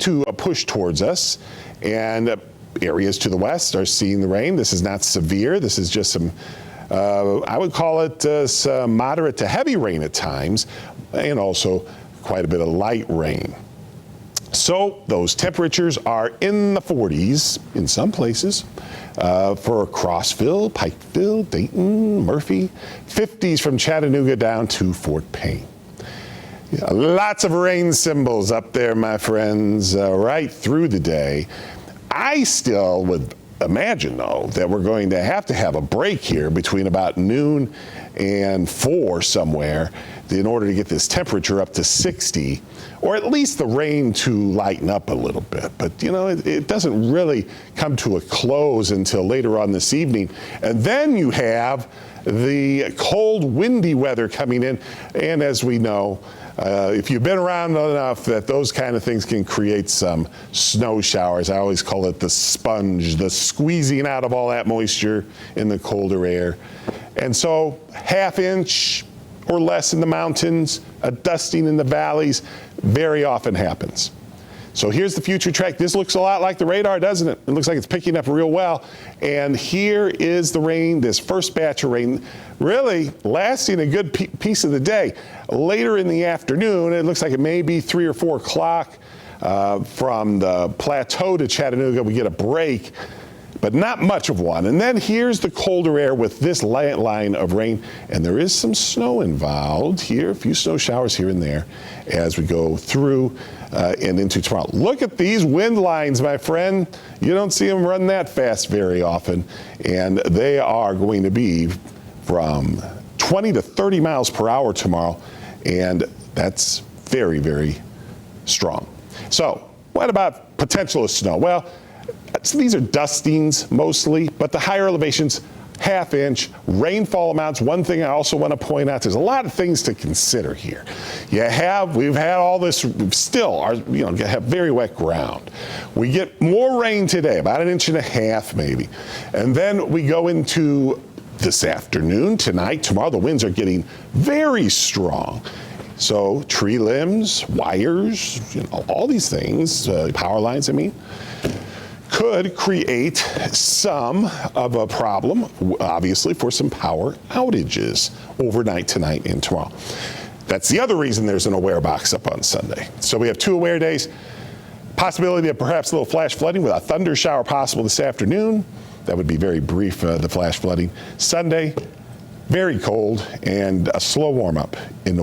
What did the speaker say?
to push towards us, and areas to the west are seeing the rain. This is not severe. This is just some, I would call it some moderate to heavy rain at times, and also quite a bit of light rain. So those temperatures are in the 40s in some places for Crossville, Pikeville, Dayton, Murphy, 50s from Chattanooga down to Fort Payne. Yeah, lots of rain symbols up there, my friends, right through the day. I still would imagine, though, that we're going to have a break here between about noon and 4 somewhere in order to get this temperature up to 60, or at least the rain to lighten up a little bit. But, you know, it doesn't really come to a close until later on this evening. And then you have the cold, windy weather coming in. And as we know, if you've been around enough, that those kind of things can create some snow showers. I always call it the sponge, the squeezing out of all that moisture in the colder air. And so ½ inch or less in the mountains, a dusting in the valleys very often happens. So here's the future track. This looks a lot like the radar, doesn't it? It looks like it's picking up real well. And here is the rain, this first batch of rain, really lasting a good piece of the day. Later in the afternoon, it looks like it may be 3 or 4 o'clock from the plateau to Chattanooga. We get a break, but not much of one. And then here's the colder air with this line of rain, and there is some snow involved here, a few snow showers here and there as we go through and into tomorrow. Look at these wind lines, my friend. You don't see them run that fast very often, and they are going to be from 20 to 30 miles per hour tomorrow, and that's very, very strong. So what about potential of snow? Well, so these are dustings mostly, but the higher elevations, ½ inch rainfall amounts. One thing I also want to point out, there's a lot of things to consider here. We've had all this, still have very wet ground. We get more rain today, about 1.5 inches maybe. And then we go into this afternoon, tonight, tomorrow, the winds are getting very strong. So tree limbs, wires, all these things, power lines, could create some of a problem, obviously, for some power outages overnight, tonight, and tomorrow. That's the other reason there's an aware box up on Sunday. So we have 2 aware days. Possibility of perhaps a little flash flooding with a thunder shower possible this afternoon. That would be very brief, the flash flooding. Sunday, very cold and a slow warm up in the